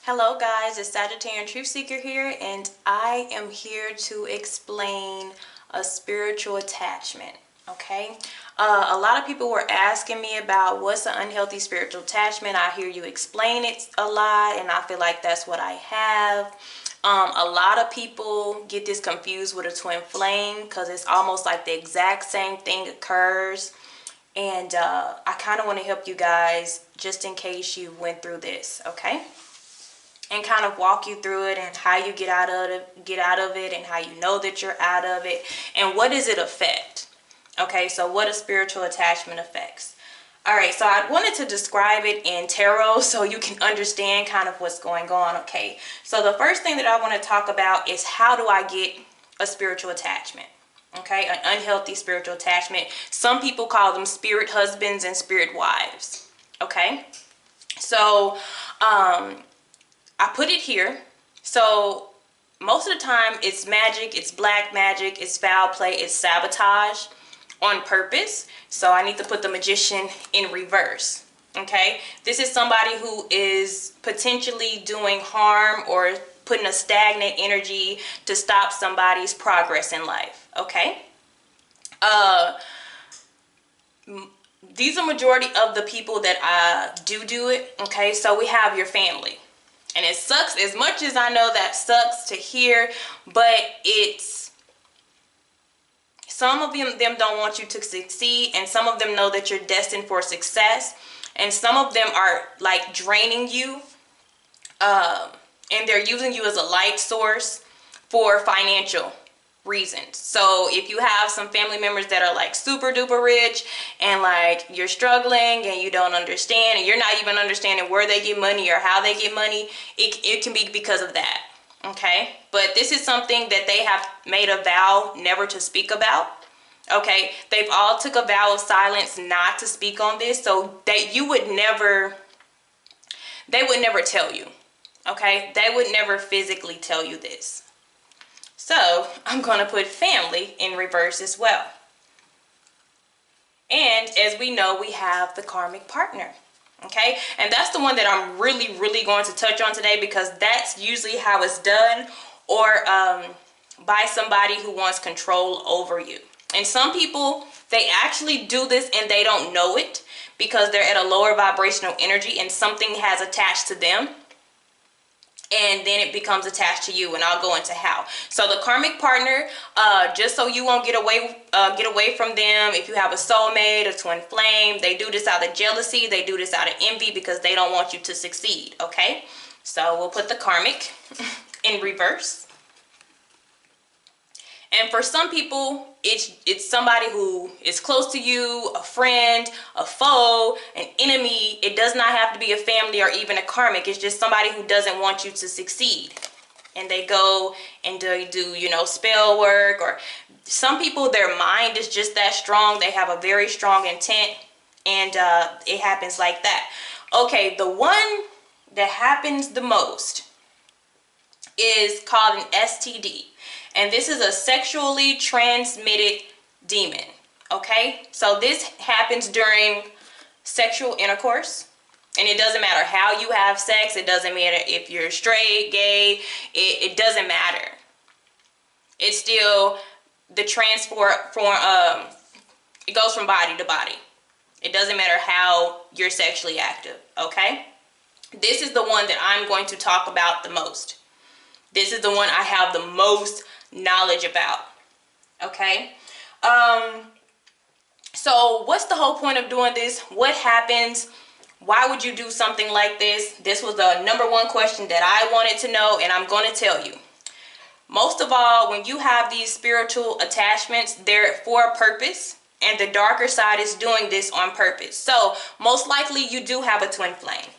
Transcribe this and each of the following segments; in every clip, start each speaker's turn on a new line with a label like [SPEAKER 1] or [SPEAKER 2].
[SPEAKER 1] Hello guys, it's Sagittarian Truth Seeker here, and I am here to explain a spiritual attachment. Okay, a lot of people were asking me about what's an unhealthy spiritual attachment. I hear you explain it a lot, and I feel like that's what I have. A lot of people get this confused with a twin flame because it's almost like the exact same thing occurs. And I kind of want to help you guys just in case you went through this, okay? And kind of walk you through it and how you get out of it and how you know that you're out of it and what does it affect. Okay, so what a spiritual attachment affects. All right, so I wanted to describe it in tarot so you can understand kind of what's going on. Okay, so the first thing that I want to talk about is how do I get a spiritual attachment. Okay, an unhealthy spiritual attachment. Some people call them spirit husbands and spirit wives. Okay, so I put it here. So most of the time it's magic, it's black magic, it's foul play, it's sabotage on purpose. So I need to put the magician in reverse. Okay, this is somebody who is potentially doing harm or putting a stagnant energy to stop somebody's progress in life. Okay, these are majority of the people that do it. Okay, so we have your family. And it sucks, as much as I know that sucks to hear, but it's, some of them don't want you to succeed, and some of them know that you're destined for success, and some of them are like draining you, and they're using you as a light source for financial reasons. So if you have some family members that are like super duper rich and like you're struggling and you don't understand and you're not even understanding where they get money or how they get money, it can be because of that. Okay, but this is something that they have made a vow never to speak about. Okay, they've all took a vow of silence not to speak on this, so that you would never, they would never tell you. Okay, they would never physically tell you this. So I'm going to put family in reverse as well. And as we know, we have the karmic partner. Okay, and that's the one that I'm really going to touch on today, because that's usually how it's done, or by somebody who wants control over you. And some people, they actually do this and they don't know it because they're at a lower vibrational energy and something has attached to them. And then it becomes attached to you, and I'll go into how. So the karmic partner, just so you won't get away from them, if you have a soulmate, a twin flame, they do this out of jealousy, they do this out of envy because they don't want you to succeed. Okay, so we'll put the karmic in reverse. And for some people, it's somebody who is close to you, a friend, a foe, an enemy. It does not have to be a family or even a karmic. It's just somebody who doesn't want you to succeed. And they go and do spell work. Or some people, their mind is just that strong. They have a very strong intent, and it happens like that. Okay, the one that happens the most is called an STD. And this is a sexually transmitted demon. Okay, so this happens during sexual intercourse, and it doesn't matter how you have sex. It doesn't matter if you're straight, gay. It doesn't matter. It's still the it goes from body to body. It doesn't matter how you're sexually active. Okay, this is the one that I'm going to talk about the most. This is the one I have the most knowledge about. Okay, so what's the whole point of doing this? What happens? Why would you do something like this? This was the #1 question that I wanted to know, and I'm going to tell you. Most of all, when you have these spiritual attachments, they're for a purpose, and the darker side is doing this on purpose. So most likely you do have a twin flame.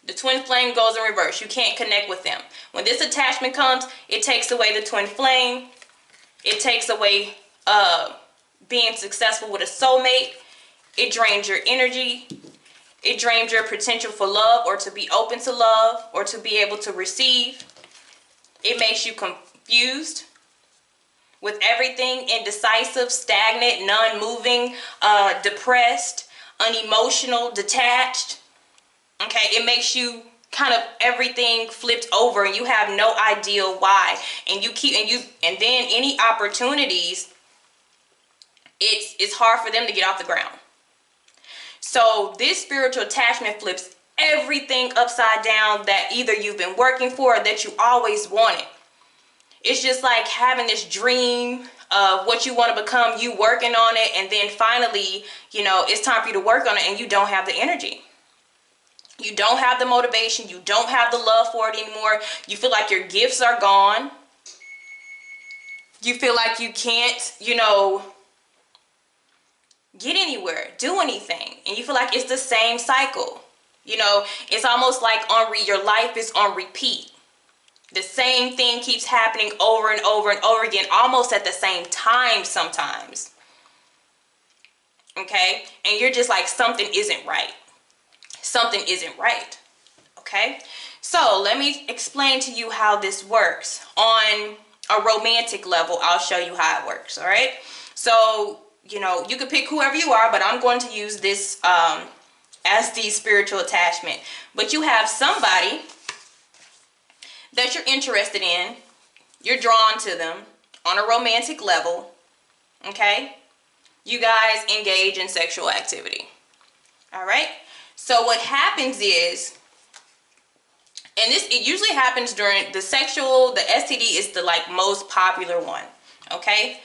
[SPEAKER 1] The twin flame goes in reverse. You can't connect with them. When this attachment comes, it takes away the twin flame. It takes away being successful with a soulmate. It drains your energy. It drains your potential for love, or to be open to love, or to be able to receive. It makes you confused with everything, indecisive, stagnant, non-moving, depressed, unemotional, detached. Okay, it makes you kind of everything flipped over and you have no idea why. And and then any opportunities, it's hard for them to get off the ground. So this spiritual attachment flips everything upside down that either you've been working for or that you always wanted. It's just like having this dream of what you want to become, you working on it, and then finally, it's time for you to work on it and you don't have the energy. You don't have the motivation. You don't have the love for it anymore. You feel like your gifts are gone. You feel like you can't, get anywhere, do anything. And you feel like it's the same cycle. It's almost like your life is on repeat. The same thing keeps happening over and over and over again, almost at the same time sometimes. Okay? And you're just like, something isn't right. Something isn't right. Okay? So let me explain to you how this works. On a romantic level, I'll show you how it works. All right? So, you can pick whoever you are, but I'm going to use this as the spiritual attachment. But you have somebody that you're interested in, you're drawn to them on a romantic level, okay? You guys engage in sexual activity, all right? So what happens is, and it usually happens during the STD is the most popular one, okay?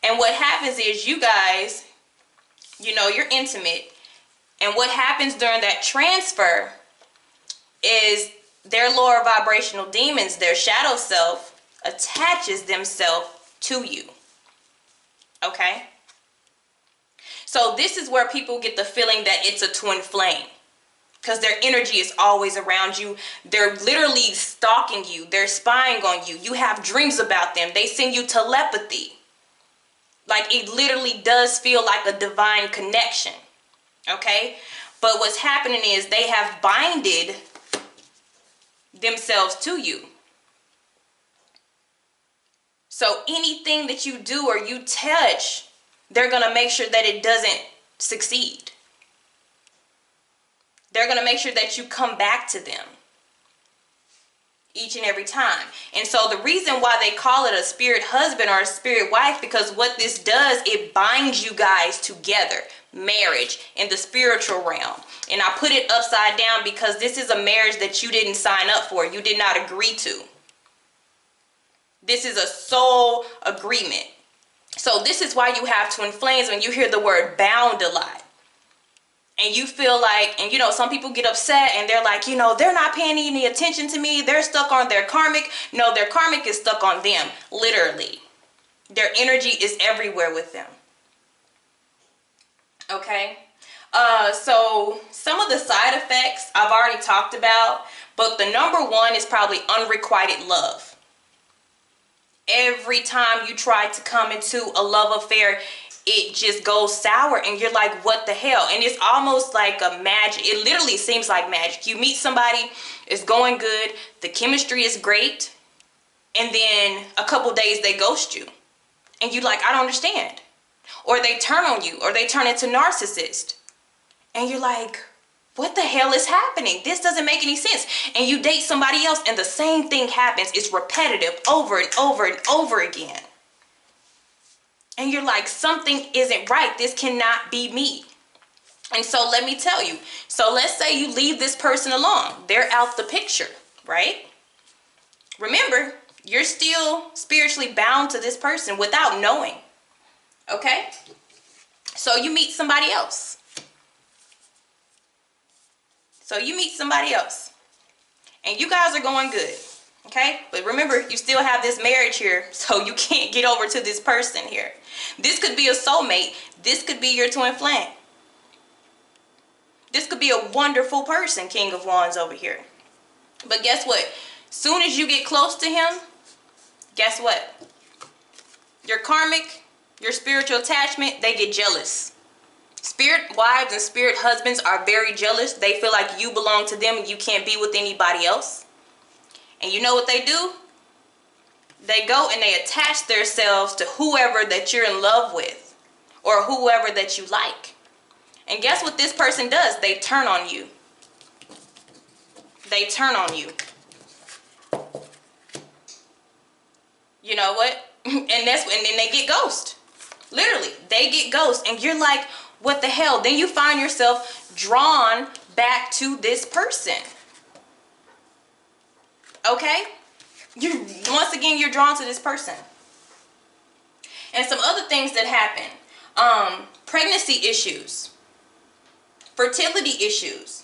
[SPEAKER 1] And what happens is you guys, you're intimate, and what happens during that transfer is their lower vibrational demons, their shadow self, attaches themselves to you. Okay? So this is where people get the feeling that it's a twin flame. Because their energy is always around you. They're literally stalking you. They're spying on you. You have dreams about them. They send you telepathy. Like, it literally does feel like a divine connection. Okay? But what's happening is they have binded themselves to you. So anything that you do or you touch, they're going to make sure that it doesn't succeed. They're going to make sure that you come back to them each and every time. And so the reason why they call it a spirit husband or a spirit wife, because what this does, it binds you guys together. Marriage in the spiritual realm. And I put it upside down because this is a marriage that you didn't sign up for. You did not agree to. This is a soul agreement. So this is why you have twin flames when you hear the word bound a lot. And you feel like, and some people get upset and they're like, they're not paying any attention to me. They're stuck on their karmic. No, their karmic is stuck on them, literally. Their energy is everywhere with them. Okay? So some of the side effects I've already talked about, but the number one is probably unrequited love. Every time you try to come into a love affair, it just goes sour and you're like, what the hell? And it's almost like a magic. It literally seems like magic. You meet somebody, it's going good, the chemistry is great, and then a couple days they ghost you. And you're like, I don't understand. Or they turn on you, or they turn into narcissist. And you're like, what the hell is happening? This doesn't make any sense. And you date somebody else and the same thing happens. It's repetitive over and over and over again. And you're like, something isn't right. This cannot be me. And so let me tell you. So let's say you leave this person alone. They're out the picture, right? Remember, you're still spiritually bound to this person without knowing. Okay? So you meet somebody else. And you guys are going good. Okay? But remember, you still have this marriage here, so you can't get over to this person here. This could be a soulmate. This could be your twin flame. This could be a wonderful person, King of Wands over here. But guess what? Soon as you get close to him, guess what? Your karmic, your spiritual attachment, they get jealous. Spirit wives and spirit husbands are very jealous. They feel like you belong to them and you can't be with anybody else. And you know what they do? They go and they attach themselves to whoever that you're in love with or whoever that you like. And guess what this person does? They turn on you. they turn on you. You know what? And then they get ghost. Literally, they get ghost, and you're like, what the hell? Then you find yourself drawn back to this person. Okay? Once again, you're drawn to this person. And some other things that happen. Pregnancy issues. Fertility issues.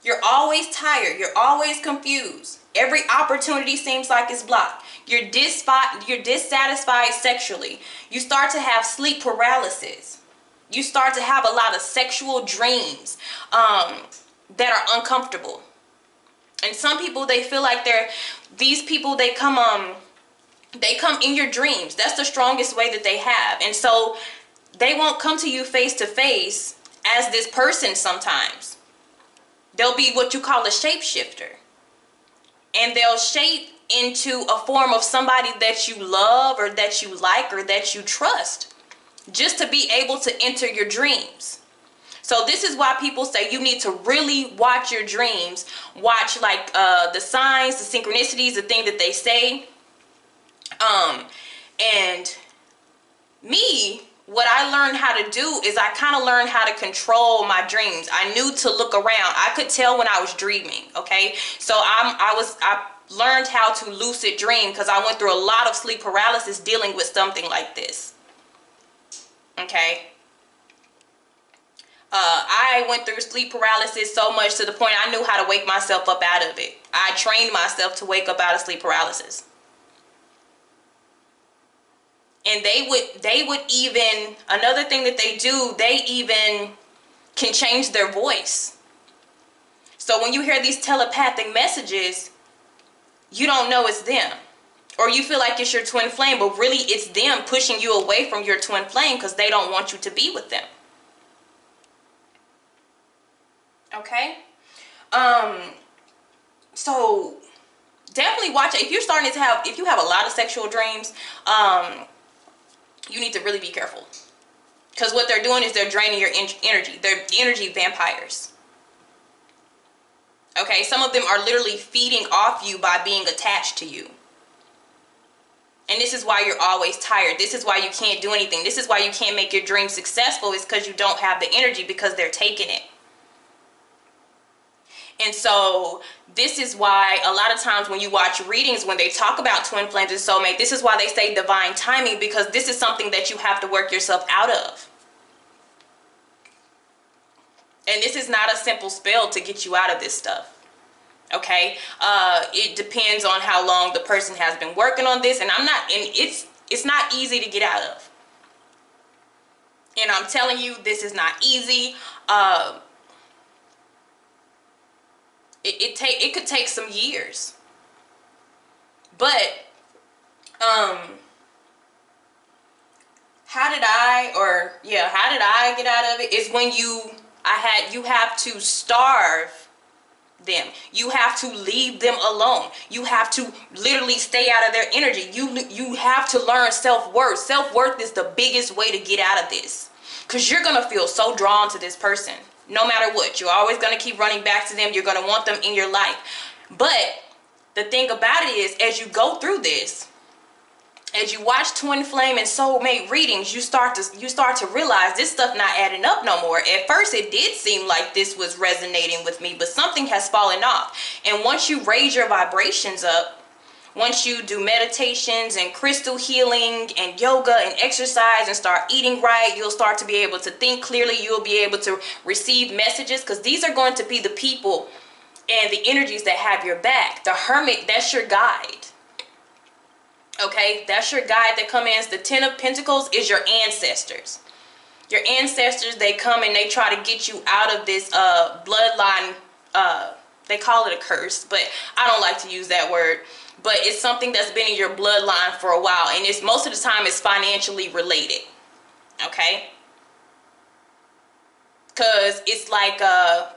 [SPEAKER 1] You're always tired. You're always confused. Every opportunity seems like it's blocked. You're dissatisfied sexually. You start to have sleep paralysis. You start to have a lot of sexual dreams that are uncomfortable. And some people, they feel like they come in your dreams. That's the strongest way that they have. And so they won't come to you face to face as this person sometimes. They'll be what you call a shapeshifter. And they'll shape into a form of somebody that you love or that you like or that you trust, just to be able to enter your dreams. So this is why people say you need to really watch your dreams. Watch like the signs, the synchronicities, the thing that they say. And me, what I learned how to do is I kind of learned how to control my dreams. I knew to look around. I could tell when I was dreaming. Okay, so I learned how to lucid dream because I went through a lot of sleep paralysis dealing with something like this. Okay. I went through sleep paralysis so much to the point I knew how to wake myself up out of it. I trained myself to wake up out of sleep paralysis. And they would even, another thing that they do, they even can change their voice. So when you hear these telepathic messages, you don't know it's them. Or you feel like it's your twin flame, but really it's them pushing you away from your twin flame because they don't want you to be with them. Okay? So definitely watch it. If you're starting to have, if you have a lot of sexual dreams, you need to really be careful. Because what they're doing is they're draining your energy. They're energy vampires. Okay? Some of them are literally feeding off you by being attached to you. And this is why you're always tired. This is why you can't do anything. This is why you can't make your dream successful. It's because you don't have the energy, because they're taking it. And so this is why a lot of times when you watch readings, when they talk about twin flames and soulmate, this is why they say divine timing, because this is something that you have to work yourself out of. And this is not a simple spell to get you out of this stuff. Okay? It depends on how long the person has been working on this, and it's not easy to get out of. And I'm telling you, this is not easy. It could take some years. But how did I get out of it is when you have to starve them. You have to leave them alone. You have to literally stay out of their energy. You have to learn self-worth. Self-worth is the biggest way to get out of this, because you're gonna feel so drawn to this person. No matter what, you're always going to keep running back to them. You're going to want them in your life. But the thing about it is, as you go through this, as you watch twin flame and soulmate readings, you start to realize this stuff not adding up no more. At first, it did seem like this was resonating with me, but something has fallen off. And once you raise your vibrations up, once you do meditations and crystal healing and yoga and exercise and start eating right, you'll start to be able to think clearly. You'll be able to receive messages, because these are going to be the people and the energies that have your back. The Hermit, that's your guide. Okay, that's your guide that come in. The Ten of Pentacles is your ancestors. Your ancestors, they come and they try to get you out of this bloodline. They call it a curse, but I don't like to use that word. But it's something that's been in your bloodline for a while, and it's most of the time it's financially related. Okay? Because it's like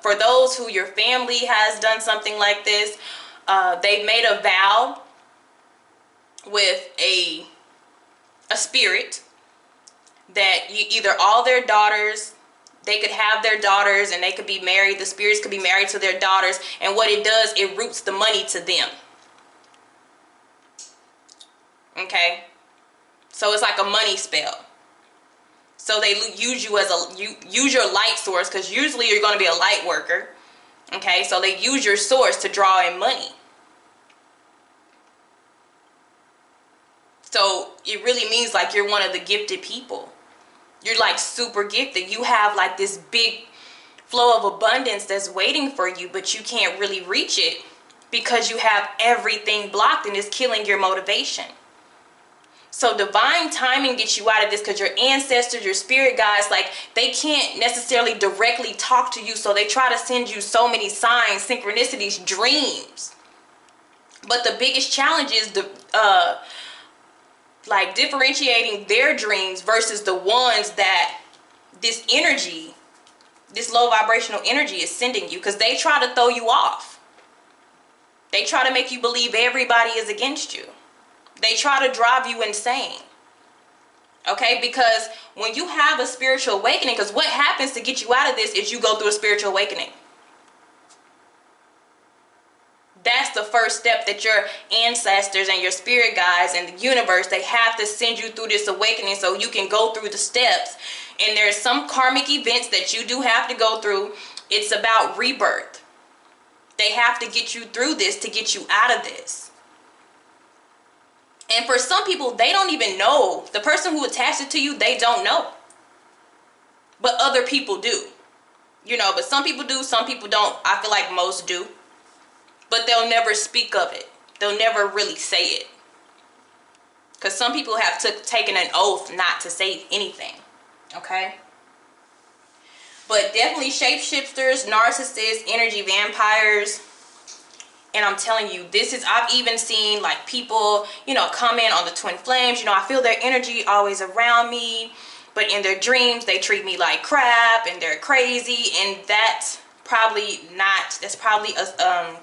[SPEAKER 1] for those who your family has done something like this, they've made a vow with a spirit that either all their daughters They could have their daughters and they could be married. The spirits could be married to their daughters. And what it does, it roots the money to them. Okay? So it's like a money spell. So they use you as use your light source, because usually you're going to be a light worker. Okay? So they use your source to draw in money. So it really means like you're one of the gifted people. You're like super gifted. You have like this big flow of abundance that's waiting for you, but you can't really reach it because you have everything blocked and it's killing your motivation. So divine timing gets you out of this, because your ancestors, your spirit guides, like they can't necessarily directly talk to you. So they try to send you so many signs, synchronicities, dreams. But the biggest challenge is like differentiating their dreams versus the ones that this energy, this low vibrational energy is sending you, because they try to throw you off. They try to make you believe everybody is against you. They try to drive you insane. Okay, because when you have a spiritual awakening, because what happens to get you out of this is you go through a spiritual awakening. That's the first step that your ancestors and your spirit guides and the universe, they have to send you through this awakening so you can go through the steps. And there's some karmic events that you do have to go through. It's about rebirth. They have to get you through this to get you out of this. And for some people, they don't even know. The person who attached it to you, they don't know. But other people do. You know, but some people do, some people don't. I feel like most do. But they'll never speak of it. They'll never really say it. Because some people have taken an oath not to say anything. Okay? But definitely shapeshifters, narcissists, energy vampires. And I'm telling you, this is, I've even seen like people, you know, comment on the twin flames. You know, I feel their energy always around me. But in their dreams, they treat me like crap and they're crazy. And that's probably not, that's probably an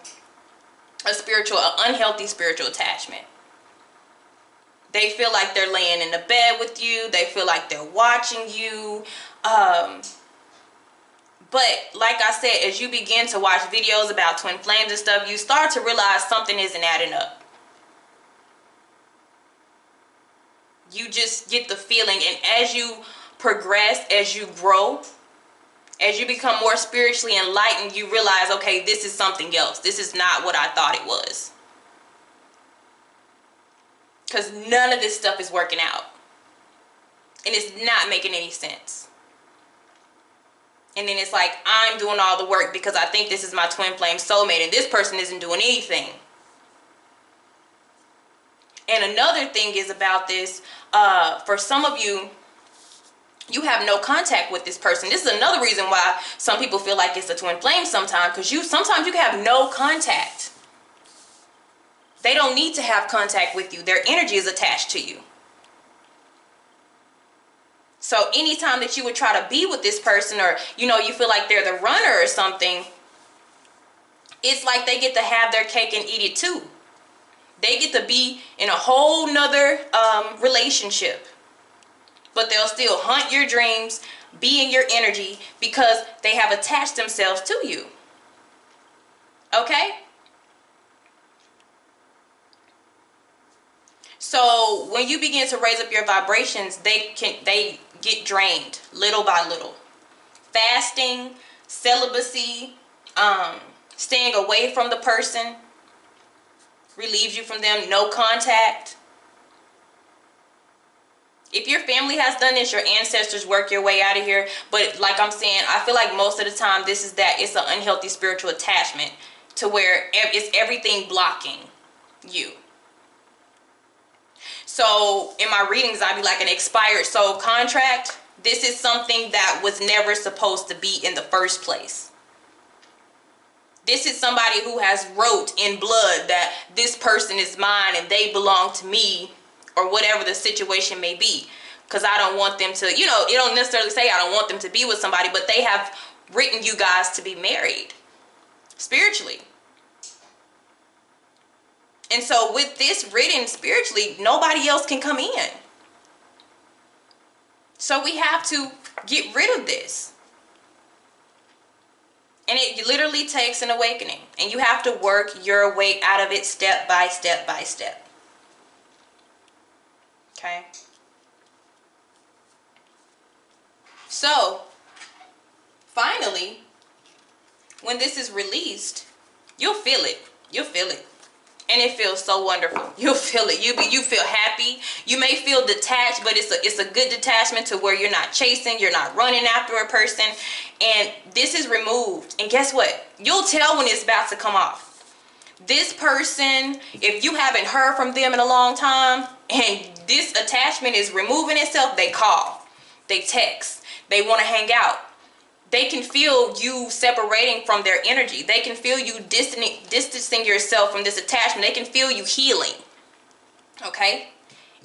[SPEAKER 1] unhealthy spiritual attachment. They feel like they're laying in the bed with you. They feel like they're watching you. But like I said, as you begin to watch videos about twin flames and stuff, you start to realize something isn't adding up. You just get the feeling, and as you progress, as you grow, as you become more spiritually enlightened, you realize, okay, this is something else. This is not what I thought it was. Because none of this stuff is working out. And it's not making any sense. And then it's like, I'm doing all the work because I think this is my twin flame soulmate, and this person isn't doing anything. And another thing is about this, for some of you, you have no contact with this person. This is another reason why some people feel like it's a twin flame sometimes, because sometimes you can have no contact. They don't need to have contact with you. Their energy is attached to you. So anytime that you would try to be with this person, or, you know, you feel like they're the runner or something, it's like they get to have their cake and eat it too. They get to be in a whole nother relationship. But they'll still hunt your dreams, be in your energy, because they have attached themselves to you. Okay? So when you begin to raise up your vibrations, they get drained little by little. Fasting, celibacy, staying away from the person relieves you from them. No contact. If your family has done this, your ancestors work your way out of here. But like I'm saying, I feel like most of the time it's an unhealthy spiritual attachment, to where it's everything blocking you. So in my readings, I'd be like an expired soul contract. This is something that was never supposed to be in the first place. This is somebody who has wrote in blood that this person is mine and they belong to me, or whatever the situation may be. Because I don't want them to, you know, it don't necessarily say I don't want them to be with somebody, but they have written you guys to be married spiritually. And so with this written spiritually, nobody else can come in. So we have to get rid of this. And it literally takes an awakening. And you have to work your way out of it step by step by step. Okay? So, finally, when this is released, you'll feel it. You'll feel it. And it feels so wonderful. You'll feel it. You feel happy. You may feel detached, but it's a good detachment to where you're not chasing, you're not running after a person. And this is removed. And guess what? You'll tell when it's about to come off. This person, if you haven't heard from them in a long time, and this attachment is removing itself, they call, they text, they want to hang out. They can feel you separating from their energy. They can feel you distancing yourself from this attachment. They can feel you healing. Okay?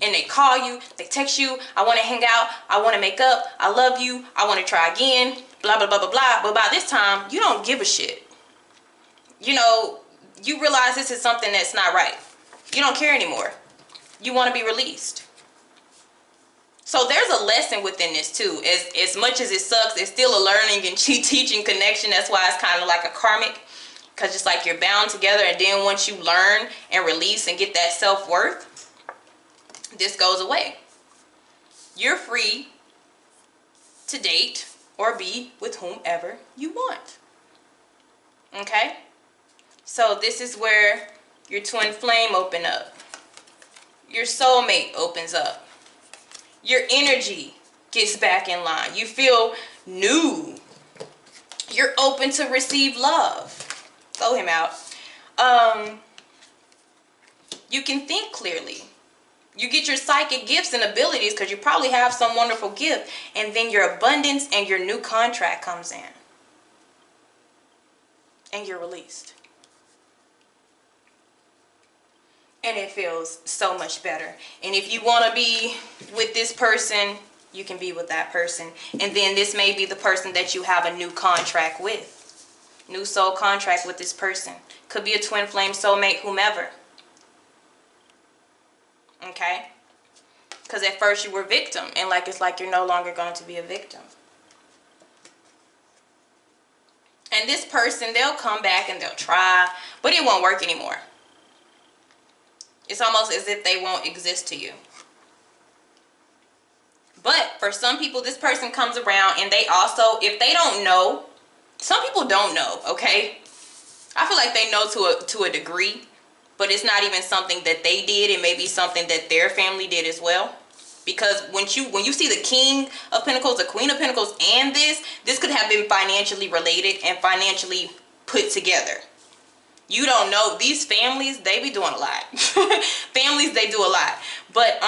[SPEAKER 1] And they call you, they text you, I want to hang out, I want to make up, I love you, I want to try again, blah, blah, blah, blah, blah. But by this time, you don't give a shit. You know, you realize this is something that's not right. You don't care anymore. You want to be released. So there's a lesson within this too. As much as it sucks, it's still a learning and teaching connection. That's why it's kind of like a karmic, because it's like you're bound together. And then once you learn and release and get that self-worth, this goes away. You're free to date or be with whomever you want. Okay? So this is where your twin flame open up. Your soulmate opens up. Your energy gets back in line. You feel new. You're open to receive love. Throw him out. You can think clearly. You get your psychic gifts and abilities because you probably have some wonderful gift. And then your abundance and your new contract comes in. And you're released. And it feels so much better. And if you want to be with this person, you can be with that person. And then this may be the person that you have a new contract with. New soul contract with this person. Could be a twin flame, soulmate, whomever. Okay? Because at first you were victim. And it's like you're no longer going to be a victim. And this person, they'll come back and they'll try. But it won't work anymore. It's almost as if they won't exist to you. But for some people, this person comes around and they also, if they don't know, some people don't know, okay? I feel like they know to a degree, but it's not even something that they did. It may be something that their family did as well. Because when you see the King of Pentacles, the Queen of Pentacles, and this could have been financially related and financially put together. You don't know. These families, they be doing a lot. Families, they do a lot. But,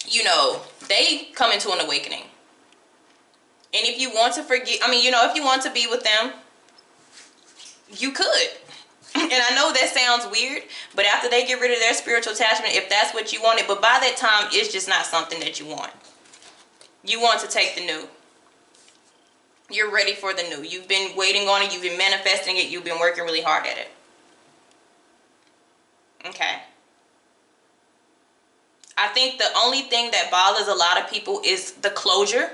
[SPEAKER 1] you know, they come into an awakening. And if you want to forget, if you want to be with them, you could. And I know that sounds weird, but after they get rid of their spiritual attachment, if that's what you wanted, but by that time, it's just not something that you want. You want to take the new. You're ready for the new. You've been waiting on it. You've been manifesting it. You've been working really hard at it. Okay. I think the only thing that bothers a lot of people is the closure.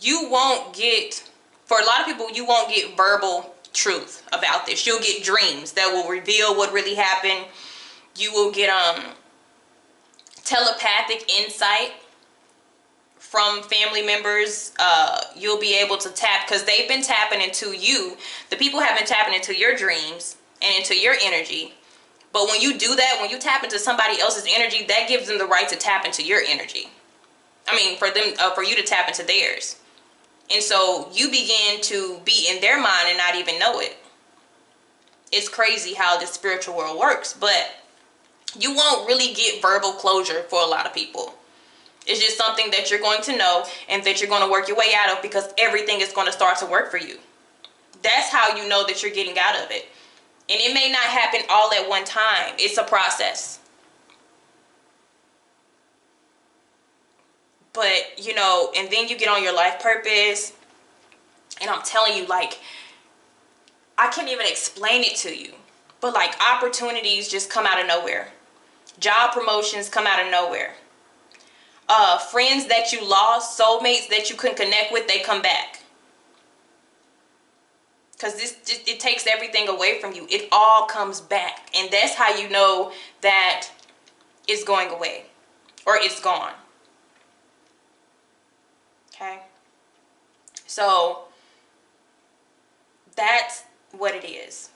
[SPEAKER 1] You won't get, for a lot of people, you won't get verbal truth about this. You'll get dreams that will reveal what really happened. You will get telepathic insight from family members. You'll be able to tap, because they've been tapping into you. The people have been tapping into your dreams and into your energy. But when you do that, when you tap into somebody else's energy, that gives them the right to tap into your energy. For you to tap into theirs. And so you begin to be in their mind and not even know it. It's crazy how this spiritual world works, but you won't really get verbal closure for a lot of people. It's just something that you're going to know and that you're going to work your way out of, because everything is going to start to work for you. That's how you know that you're getting out of it. And it may not happen all at one time. It's a process. But, you know, and then you get on your life purpose. And I'm telling you, I can't even explain it to you. But, opportunities just come out of nowhere. Job promotions come out of nowhere. Friends that you lost, soulmates that you couldn't connect with, they come back. because it takes everything away from you. It all comes back, and that's how you know that it's going away or it's gone. Okay, so that's what it is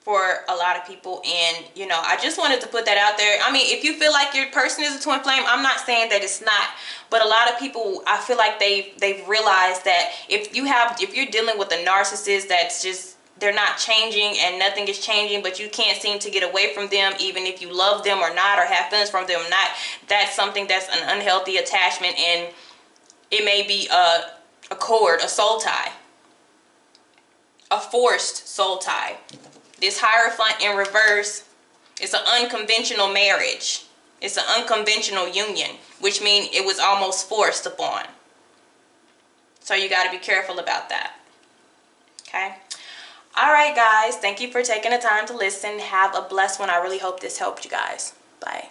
[SPEAKER 1] for a lot of people. And you know, I just wanted to put that out there. I mean, if you feel like your person is a twin flame, I'm not saying that it's not, but a lot of people, I feel like they've realized that if you're dealing with a narcissist that's just, they're not changing and nothing is changing, but you can't seem to get away from them, even if you love them or not, or have feelings from them or not, that's something that's an unhealthy attachment. And it may be a cord, a soul tie, a forced soul tie. This Hierophant in reverse is an unconventional marriage. It's an unconventional union, which means it was almost forced upon. So you got to be careful about that. Okay? All right, guys. Thank you for taking the time to listen. Have a blessed one. I really hope this helped you guys. Bye.